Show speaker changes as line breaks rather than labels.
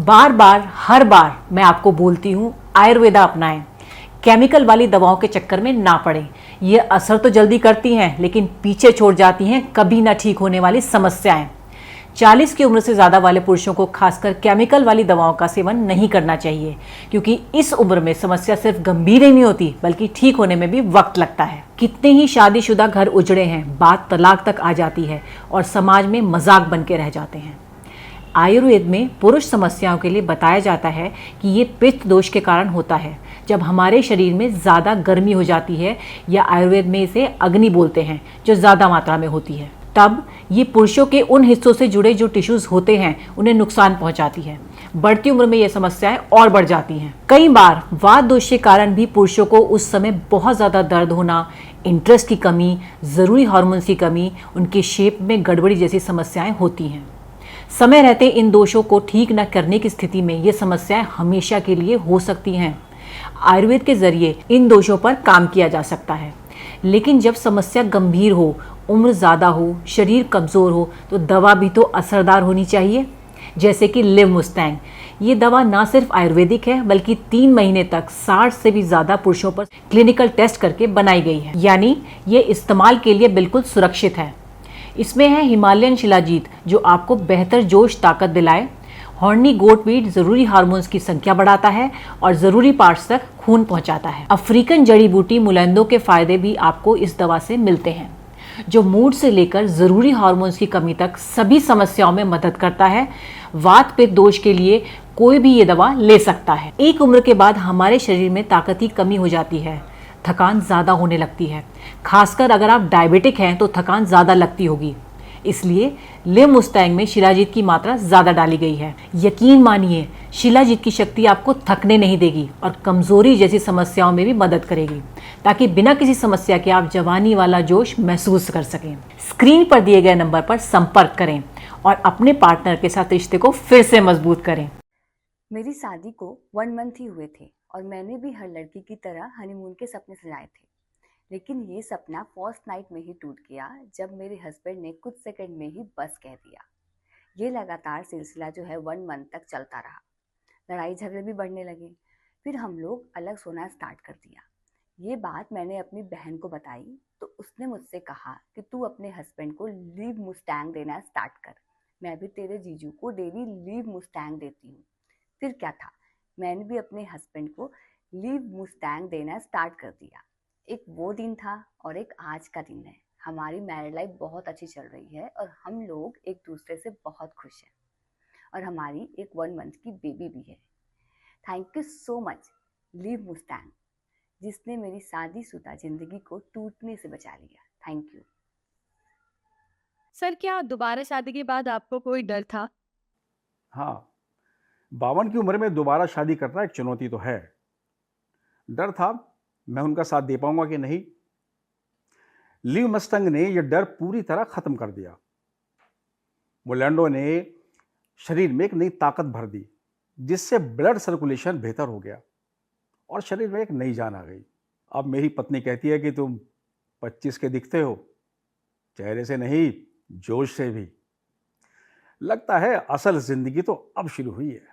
बार बार हर बार मैं आपको बोलती हूँ आयुर्वेदा अपनाएं, केमिकल वाली दवाओं के चक्कर में ना पड़ें। ये असर तो जल्दी करती हैं लेकिन पीछे छोड़ जाती हैं कभी ना ठीक होने वाली समस्याएं। 40 की उम्र से ज़्यादा वाले पुरुषों को खासकर केमिकल वाली दवाओं का सेवन नहीं करना चाहिए, क्योंकि इस उम्र में समस्या सिर्फ गंभीर ही नहीं होती बल्कि ठीक होने में भी वक्त लगता है। कितने ही शादीशुदा घर उजड़े हैं, बात तलाक तक आ जाती है और समाज में मजाक बन के रह जाते हैं। आयुर्वेद में पुरुष समस्याओं के लिए बताया जाता है कि ये पित्त दोष के कारण होता है, जब हमारे शरीर में ज़्यादा गर्मी हो जाती है, या आयुर्वेद में इसे अग्नि बोलते हैं, जो ज़्यादा मात्रा में होती है। तब ये पुरुषों के उन हिस्सों से जुड़े जो टिश्यूज़ होते हैं उन्हें नुकसान पहुंचाती है। बढ़ती उम्र में ये समस्याएं और बढ़ जाती हैं। कई बार वात दोष के कारण भी पुरुषों को उस समय बहुत ज़्यादा दर्द होना, इंटरेस्ट की कमी, ज़रूरी हार्मोन्स की कमी, उनके शेप में गड़बड़ी जैसी समस्याएं होती हैं। समय रहते इन दोषों को ठीक न करने की स्थिति में ये समस्याएं हमेशा के लिए हो सकती हैं। आयुर्वेद के जरिए इन दोषों पर काम किया जा सकता है, लेकिन जब समस्या गंभीर हो, उम्र ज़्यादा हो, शरीर कमज़ोर हो, तो दवा भी तो असरदार होनी चाहिए। जैसे कि लिवमुस्टैंग, ये दवा ना सिर्फ आयुर्वेदिक है बल्कि 3 महीने तक 60 से भी ज़्यादा पुरुषों पर क्लिनिकल टेस्ट करके बनाई गई है, यानी ये इस्तेमाल के लिए बिल्कुल सुरक्षित है। इसमें है हिमालयन शिलाजीत, जो आपको बेहतर जोश ताकत दिलाए। हॉर्नी गोटवीट ज़रूरी हार्मोन्स की संख्या बढ़ाता है और ज़रूरी पार्ट्स तक खून पहुंचाता है। अफ्रीकन जड़ी बूटी मुलैंदो के फायदे भी आपको इस दवा से मिलते हैं, जो मूड से लेकर ज़रूरी हार्मोन्स की कमी तक सभी समस्याओं में मदद करता है। वात पित्त दोष के लिए कोई भी ये दवा ले सकता है। एक उम्र के बाद हमारे शरीर में ताकत की कमी हो जाती है, थकान ज़्यादा होने लगती है। खासकर अगर आप डायबिटिक हैं तो थकान ज़्यादा लगती होगी। इसलिए लिवमुस्टैंग में शिलाजीत की मात्रा ज़्यादा डाली गई है। यकीन मानिए, शिलाजीत की शक्ति आपको थकने नहीं देगी और कमज़ोरी जैसी समस्याओं में भी मदद करेगी, ताकि बिना किसी समस्या के आप जवानी वाला जोश महसूस कर सकें। स्क्रीन पर दिए गए नंबर पर संपर्क करें और अपने पार्टनर के साथ रिश्ते को फिर से मजबूत करें।
मेरी शादी को 1 मंथ ही हुए थे और मैंने भी हर लड़की की तरह हनीमून के सपने सजाए थे, लेकिन ये सपना फर्स्ट नाइट में ही टूट गया जब मेरे हस्बैंड ने कुछ सेकंड में ही बस कह दिया। ये लगातार सिलसिला जो है 1 मंथ तक चलता रहा। लड़ाई झगड़े भी बढ़ने लगे। फिर हम लोग अलग सोना स्टार्ट कर दिया। ये बात मैंने अपनी बहन को बताई तो उसने मुझसे कहा कि तू अपने हस्बैंड को लिवमुस्टैंग देना स्टार्ट कर, मैं भी तेरे जीजू को डेली लिवमुस्टैंग देती हूँ। फिर क्या था, मैंने भी अपने हस्बैंड को लिवमुस्टैंग देना स्टार्ट कर दिया। एक वो दिन था और एक आज का दिन है। हमारी मैरिड लाइफ बहुत अच्छी चल रही है और हम लोग एक दूसरे से बहुत खुश हैं और हमारी एक 1 मंथ की बेबी भी है। थैंक यू सो मच लिवमुस्टैंग, जिसने मेरी शादीशुदा जिंदगी को टूटने से बचा लिया। Thank you.
सर, क्या दोबारा शादी के बाद आपको कोई डर था?
हाँ, 52 की उम्र में दोबारा शादी करना एक चुनौती तो है। डर था, मैं उनका साथ दे पाऊंगा कि नहीं। लिवमुस्टैंग ने यह डर पूरी तरह खत्म कर दिया। मुलैंडो ने शरीर में एक नई ताकत भर दी, जिससे ब्लड सर्कुलेशन बेहतर हो गया और शरीर में एक नई जान आ गई। अब मेरी पत्नी कहती है कि तुम 25 के दिखते हो, चेहरे से नहीं, जोश से भी। लगता है असल जिंदगी तो अब शुरू हुई है।